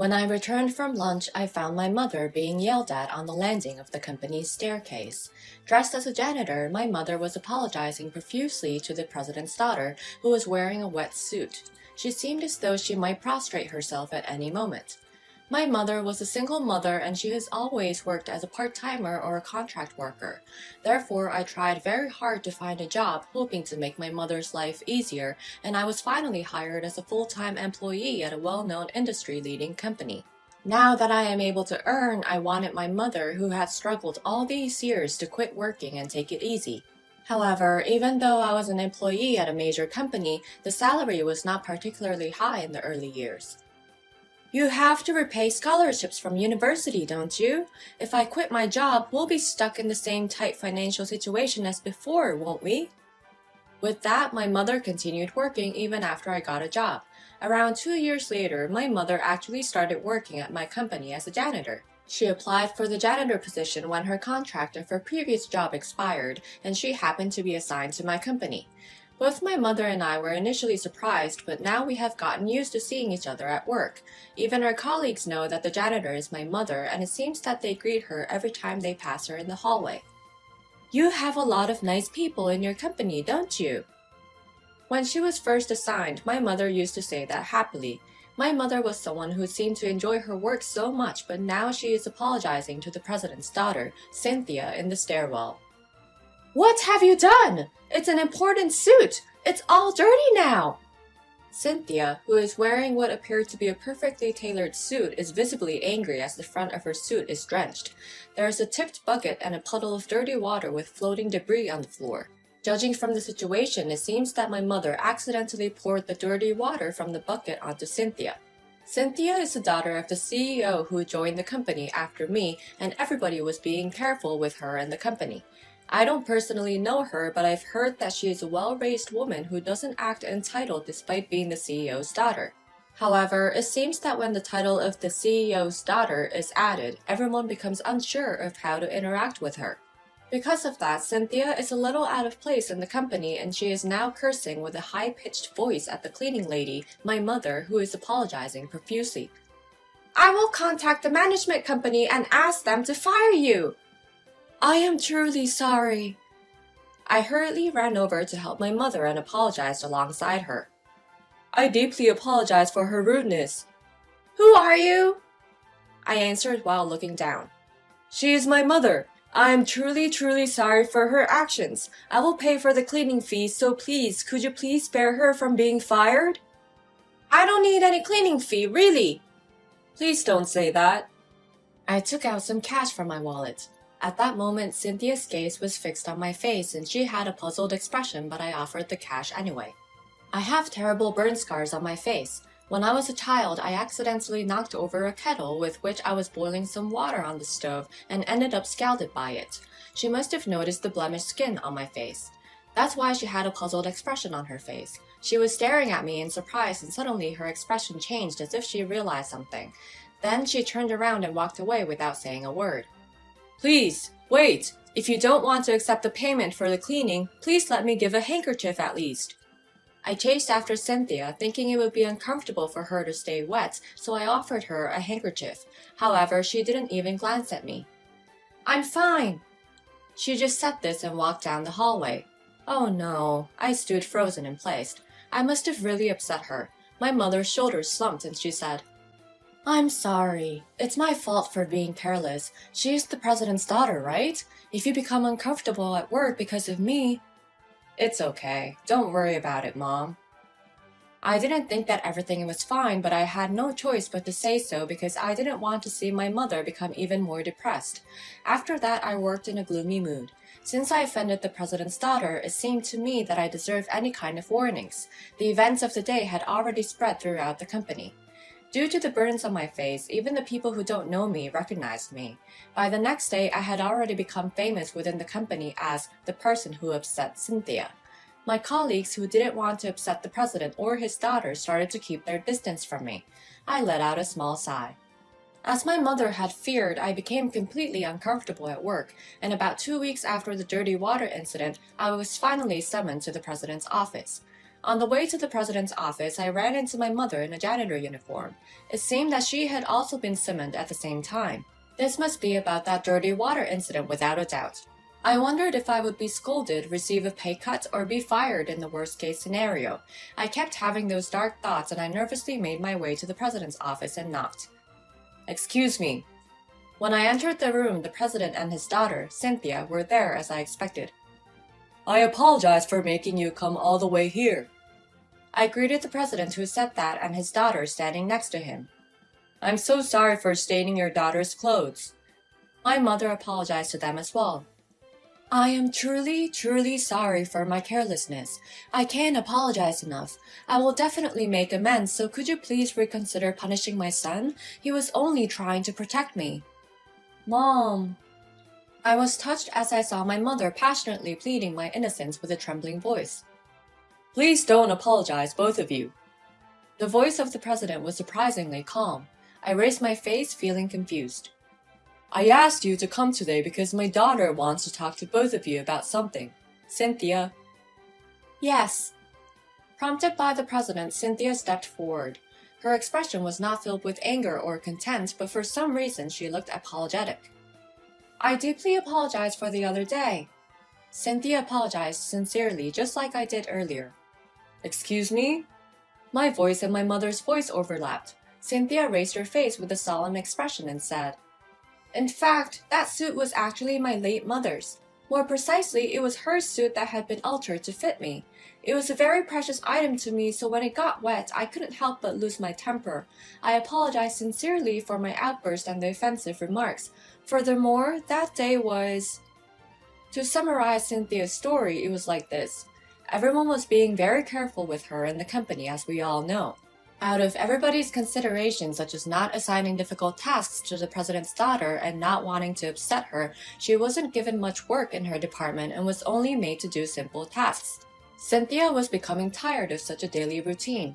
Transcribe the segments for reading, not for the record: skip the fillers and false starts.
When I returned from lunch, I found my mother being yelled at on the landing of the company's staircase. Dressed as a janitor, my mother was apologizing profusely to the president's daughter, who was wearing a wet suit. She seemed as though she might prostrate herself at any moment. My mother was a single mother and she has always worked as a part-timer or a contract worker. Therefore, I tried very hard to find a job hoping to make my mother's life easier, and I was finally hired as a full-time employee at a well-known industry-leading company. Now that I am able to earn, I wanted my mother, who had struggled all these years, to quit working and take it easy. However, even though I was an employee at a major company, the salary was not particularly high in the early years. You have to repay scholarships from university, don't you? If I quit my job, we'll be stuck in the same tight financial situation as before, won't we? With that, my mother continued working even after I got a job. Around 2 years later, my mother actually started working at my company as a janitor. She applied for the janitor position when her contract of her previous job expired, and she happened to be assigned to my company. Both my mother and I were initially surprised, but now we have gotten used to seeing each other at work. Even our colleagues know that the janitor is my mother, and it seems that they greet her every time they pass her in the hallway. You have a lot of nice people in your company, don't you? When she was first assigned, my mother used to say that happily. My mother was someone who seemed to enjoy her work so much, but now she is apologizing to the president's daughter, Cynthia, in the stairwell. What have you done? It's an important suit. It's all dirty now. Cynthia, who is wearing what appeared to be a perfectly tailored suit, is visibly angry as the front of her suit is drenched. There is a tipped bucket and a puddle of dirty water with floating debris on the floor. Judging from the situation, it seems that my mother accidentally poured the dirty water from the bucket onto Cynthia. Cynthia is the daughter of the CEO who joined the company after me, and everybody was being careful with her and the company. I don't personally know her, but I've heard that she is a well-raised woman who doesn't act entitled despite being the CEO's daughter. However, it seems that when the title of the CEO's daughter is added, everyone becomes unsure of how to interact with her. Because of that, Cynthia is a little out of place in the company, and she is now cursing with a high-pitched voice at the cleaning lady, my mother, who is apologizing profusely. I will contact the management company and ask them to fire you. I am truly sorry. I hurriedly ran over to help my mother and apologized alongside her. I deeply apologize for her rudeness. Who are you? I answered while looking down. She is my mother. I am truly sorry for her actions. I will pay for the cleaning fees, so please, could you please spare her from being fired? I don't need any cleaning fee, really. Please don't say that. I took out some cash from my wallet. At that moment, Cynthia's gaze was fixed on my face and she had a puzzled expression, but I offered the cash anyway. I have terrible burn scars on my face. When I was a child, I accidentally knocked over a kettle with which I was boiling some water on the stove and ended up scalded by it. She must have noticed the blemished skin on my face. That's why she had a puzzled expression on her face. She was staring at me in surprise and suddenly her expression changed as if she realized something. Then she turned around and walked away without saying a word. Please, wait. If you don't want to accept the payment for the cleaning, please let me give a handkerchief at least. I chased after Cynthia, thinking it would be uncomfortable for her to stay wet, so I offered her a handkerchief. However, she didn't even glance at me. I'm fine. She just said this and walked down the hallway. Oh no, I stood frozen in place. I must have really upset her. My mother's shoulders slumped and she said, I'm sorry. It's my fault for being careless. She's the president's daughter, right? If you become uncomfortable at work because of me... It's okay. Don't worry about it, Mom. I didn't think that everything was fine, but I had no choice but to say so because I didn't want to see my mother become even more depressed. After that, I worked in a gloomy mood. Since I offended the president's daughter, it seemed to me that I deserved any kind of warnings. The events of the day had already spread throughout the company. Due to the burns on my face, even the people who don't know me recognized me. By the next day, I had already become famous within the company as the person who upset Cynthia. My colleagues who didn't want to upset the president or his daughter started to keep their distance from me. I let out a small sigh. As my mother had feared, I became completely uncomfortable at work, and about 2 weeks after the dirty water incident, I was finally summoned to the president's office. On the way to the president's office, I ran into my mother in a janitor uniform. It seemed that she had also been summoned at the same time. This must be about that dirty water incident without a doubt. I wondered if I would be scolded, receive a pay cut, or be fired in the worst-case scenario. I kept having those dark thoughts and I nervously made my way to the president's office and knocked. "Excuse me." When I entered the room, the president and his daughter, Cynthia, were there as I expected. "I apologize for making you come all the way here." I greeted the president, who said that, and his daughter standing next to him. "I'm so sorry for staining your daughter's clothes." My mother apologized to them as well. "I am truly, truly sorry for my carelessness. I can't apologize enough. I will definitely make amends, so could you please reconsider punishing my son? He was only trying to protect me." "Mom." I was touched as I saw my mother passionately pleading my innocence with a trembling voice. "Please don't apologize, both of you." The voice of the president was surprisingly calm. I raised my face, feeling confused. "I asked you to come today because my daughter wants to talk to both of you about something. Cynthia." "Yes." Prompted by the president, Cynthia stepped forward. Her expression was not filled with anger or contempt, but for some reason she looked apologetic. "I deeply apologize for the other day." Cynthia apologized sincerely, just like I did earlier. "Excuse me?" My voice and my mother's voice overlapped. Cynthia raised her face with a solemn expression and said, "In fact, that suit was actually my late mother's. More precisely, it was her suit that had been altered to fit me. It was a very precious item to me, so when it got wet, I couldn't help but lose my temper. I apologize sincerely for my outburst and the offensive remarks. Furthermore, that day was..." To summarize Cynthia's story, it was like this. Everyone was being very careful with her in the company, as we all know. Out of everybody's considerations, such as not assigning difficult tasks to the president's daughter and not wanting to upset her, she wasn't given much work in her department and was only made to do simple tasks. Cynthia was becoming tired of such a daily routine.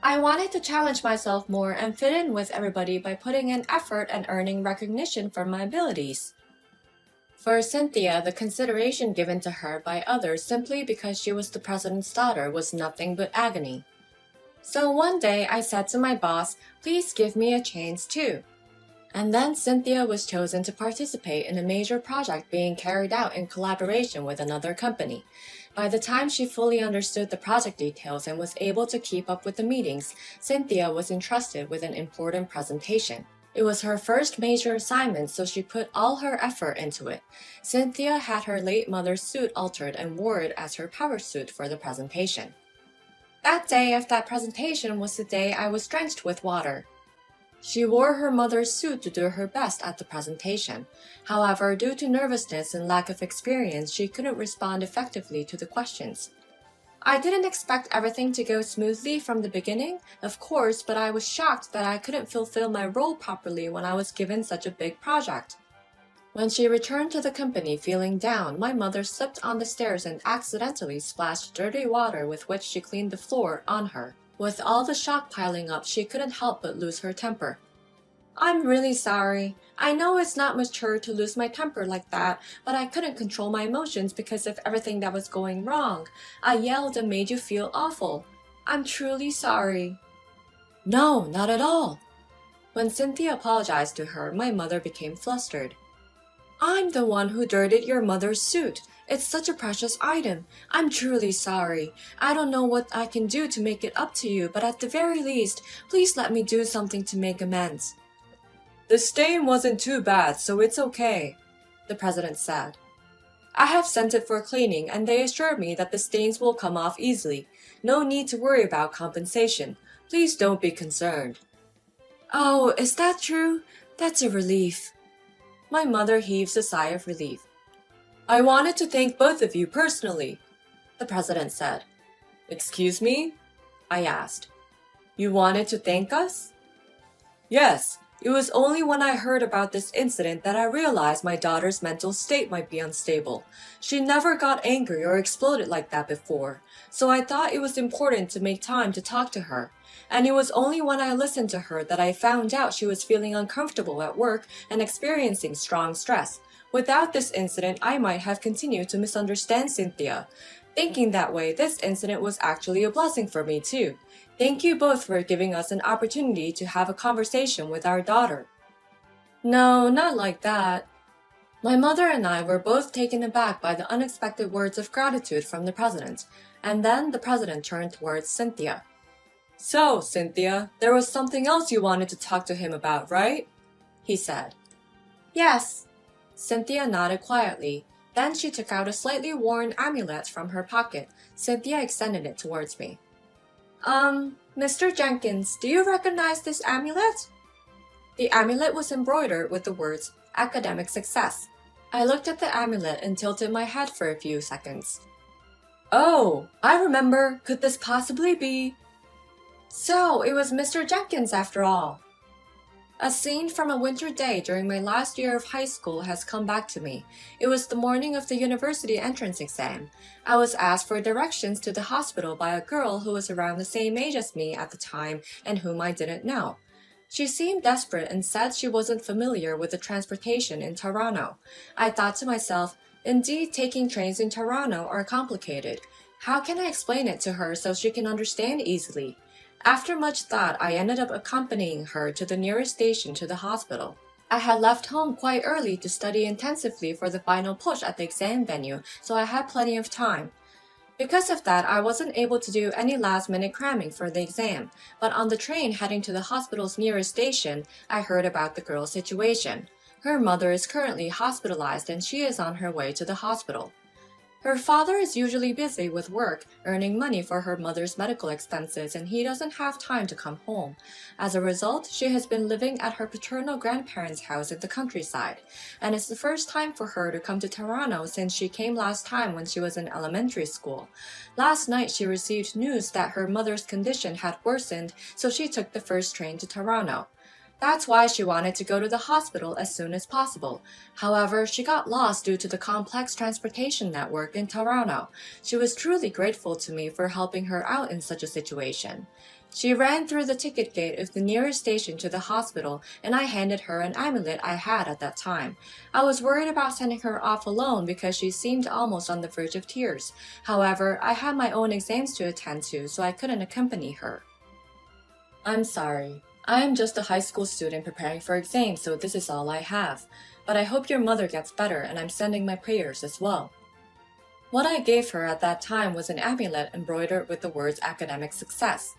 I wanted to challenge myself more and fit in with everybody by putting in effort and earning recognition for my abilities. For Cynthia, the consideration given to her by others simply because she was the president's daughter was nothing but agony. So one day I said to my boss, "Please give me a chance too." And then Cynthia was chosen to participate in a major project being carried out in collaboration with another company. By the time she fully understood the project details and was able to keep up with the meetings, Cynthia was entrusted with an important presentation. It was her first major assignment, so she put all her effort into it. Cynthia had her late mother's suit altered and wore it as her power suit for the presentation. That day of that presentation was the day I was drenched with water. She wore her mother's suit to do her best at the presentation. However, due to nervousness and lack of experience, she couldn't respond effectively to the questions. I didn't expect everything to go smoothly from the beginning, of course, but I was shocked that I couldn't fulfill my role properly when I was given such a big project. When she returned to the company feeling down, my mother slipped on the stairs and accidentally splashed dirty water with which she cleaned the floor on her. With all the shock piling up, she couldn't help but lose her temper. "I'm really sorry. I know it's not mature to lose my temper like that, but I couldn't control my emotions because of everything that was going wrong. I yelled and made you feel awful. I'm truly sorry." "No, not at all." When Cynthia apologized to her, my mother became flustered. "I'm the one who dirtied your mother's suit. It's such a precious item. I'm truly sorry. I don't know what I can do to make it up to you, but at the very least, please let me do something to make amends." "The stain wasn't too bad, so it's okay," the president said. "I have sent it for cleaning, and they assured me that the stains will come off easily. No need to worry about compensation. Please don't be concerned." "Oh, is that true? That's a relief." My mother heaves a sigh of relief. "I wanted to thank both of you personally," the president said. "Excuse me?" I asked. "You wanted to thank us?" "Yes. It was only when I heard about this incident that I realized my daughter's mental state might be unstable. She never got angry or exploded like that before, so I thought it was important to make time to talk to her. And it was only when I listened to her that I found out she was feeling uncomfortable at work and experiencing strong stress. Without this incident, I might have continued to misunderstand Cynthia. Thinking that way, this incident was actually a blessing for me too. Thank you both for giving us an opportunity to have a conversation with our daughter. No, not like that. My mother and I were both taken aback by the unexpected words of gratitude from the president, and then the president turned towards Cynthia. So, Cynthia, there was something else you wanted to talk to him about, right? He said. Yes. Cynthia nodded quietly. Then she took out a slightly worn amulet from her pocket. Cynthia extended it towards me. Mr. Jenkins, do you recognize this amulet? The amulet was embroidered with the words, academic success. I looked at the amulet and tilted my head for a few seconds. Oh, I remember. Could this possibly be? So, it was Mr. Jenkins after all. A scene from a winter day during my last year of high school has come back to me. It was the morning of the university entrance exam. I was asked for directions to the hospital by a girl who was around the same age as me at the time and whom I didn't know. She seemed desperate and said she wasn't familiar with the transportation in Toronto. I thought to myself, indeed taking trains in Toronto are complicated. How can I explain it to her so she can understand easily? After much thought, I ended up accompanying her to the nearest station to the hospital. I had left home quite early to study intensively for the final push at the exam venue, so I had plenty of time. Because of that, I wasn't able to do any last-minute cramming for the exam, but on the train heading to the hospital's nearest station, I heard about the girl's situation. Her mother is currently hospitalized and she is on her way to the hospital. Her father is usually busy with work, earning money for her mother's medical expenses, and he doesn't have time to come home. As a result, she has been living at her paternal grandparents' house in the countryside, and it's the first time for her to come to Toronto since she came last time when she was in elementary school. Last night, she received news that her mother's condition had worsened, so she took the first train to Toronto. That's why she wanted to go to the hospital as soon as possible. However, she got lost due to the complex transportation network in Toronto. She was truly grateful to me for helping her out in such a situation. She ran through the ticket gate of the nearest station to the hospital, and I handed her an amulet I had at that time. I was worried about sending her off alone because she seemed almost on the verge of tears. However, I had my own exams to attend to, so I couldn't accompany her. I'm sorry. I am just a high school student preparing for exams, so this is all I have. But I hope your mother gets better, and I'm sending my prayers as well. What I gave her at that time was an amulet embroidered with the words academic success.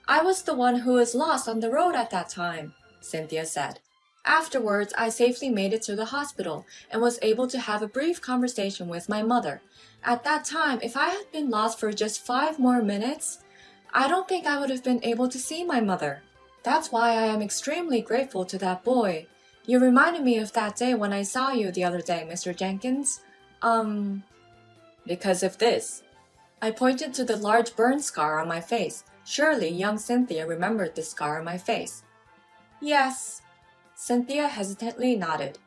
I was the one who was lost on the road at that time, Cynthia said. Afterwards, I safely made it to the hospital and was able to have a brief conversation with my mother. At that time, if I had been lost for just 5 more minutes, I don't think I would have been able to see my mother. That's why I am extremely grateful to that boy. You reminded me of that day when I saw you the other day, Mr. Jenkins. Because of this. I pointed to the large burn scar on my face. Surely young Cynthia remembered the scar on my face. Yes. Cynthia hesitantly nodded.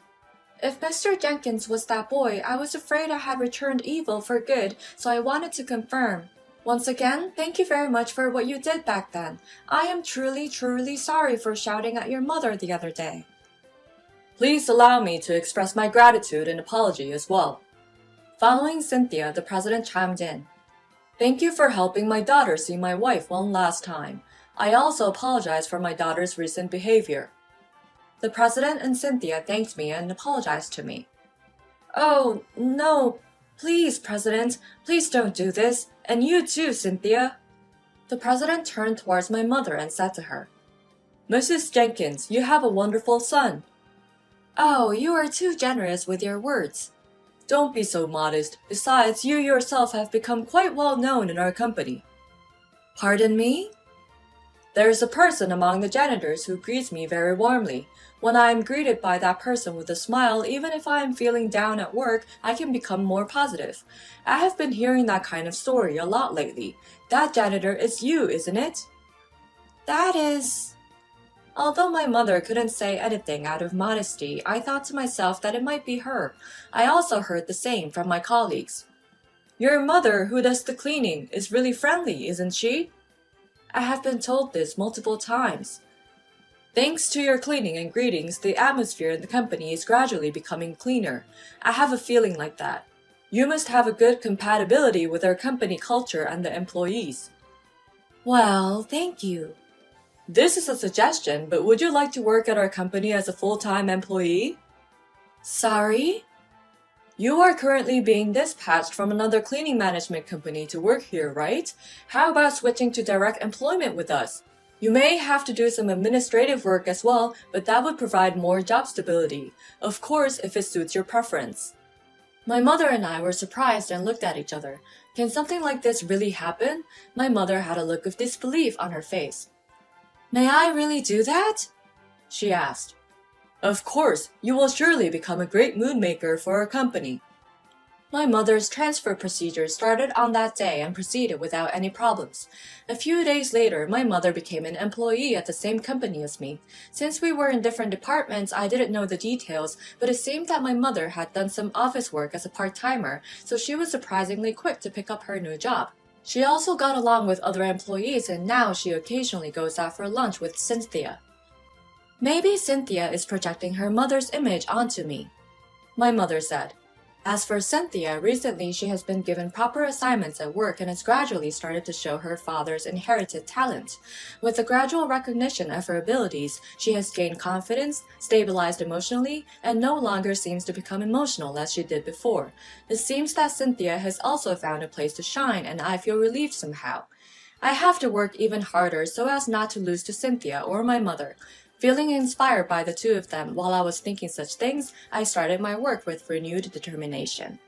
If Mr. Jenkins was that boy, I was afraid I had returned evil for good, so I wanted to confirm. Once again, thank you very much for what you did back then. I am truly, truly sorry for shouting at your mother the other day. Please allow me to express my gratitude and apology as well. Following Cynthia, the president chimed in. Thank you for helping my daughter see my wife one last time. I also apologize for my daughter's recent behavior. The president and Cynthia thanked me and apologized to me. Oh, no. Please, President, please don't do this. And you too, Cynthia. The president turned towards my mother and said to her, Mrs. Jenkins, you have a wonderful son. Oh, you are too generous with your words. Don't be so modest. Besides, you yourself have become quite well known in our company. Pardon me? There is a person among the janitors who greets me very warmly. When I am greeted by that person with a smile, even if I am feeling down at work, I can become more positive. I have been hearing that kind of story a lot lately. That janitor is you, isn't it? That is... Although my mother couldn't say anything out of modesty, I thought to myself that it might be her. I also heard the same from my colleagues. Your mother, who does the cleaning, is really friendly, isn't she? I have been told this multiple times. Thanks to your cleaning and greetings, the atmosphere in the company is gradually becoming cleaner. I have a feeling like that. You must have a good compatibility with our company culture and the employees. Well, thank you. This is a suggestion, but would you like to work at our company as a full-time employee? Sorry? You are currently being dispatched from another cleaning management company to work here, right? How about switching to direct employment with us? You may have to do some administrative work as well, but that would provide more job stability. Of course, if it suits your preference. My mother and I were surprised and looked at each other. Can something like this really happen? My mother had a look of disbelief on her face. May I really do that? She asked. Of course, you will surely become a great mood maker for our company. My mother's transfer procedure started on that day and proceeded without any problems. A few days later, my mother became an employee at the same company as me. Since we were in different departments, I didn't know the details, but it seemed that my mother had done some office work as a part-timer, so she was surprisingly quick to pick up her new job. She also got along with other employees, and now she occasionally goes out for lunch with Cynthia. Maybe Cynthia is projecting her mother's image onto me, my mother said. As for Cynthia, recently she has been given proper assignments at work and has gradually started to show her father's inherited talent. With the gradual recognition of her abilities, she has gained confidence, stabilized emotionally, and no longer seems to become emotional as she did before. It seems that Cynthia has also found a place to shine, and I feel relieved somehow. I have to work even harder so as not to lose to Cynthia or my mother. Feeling inspired by the two of them while I was thinking such things, I started my work with renewed determination.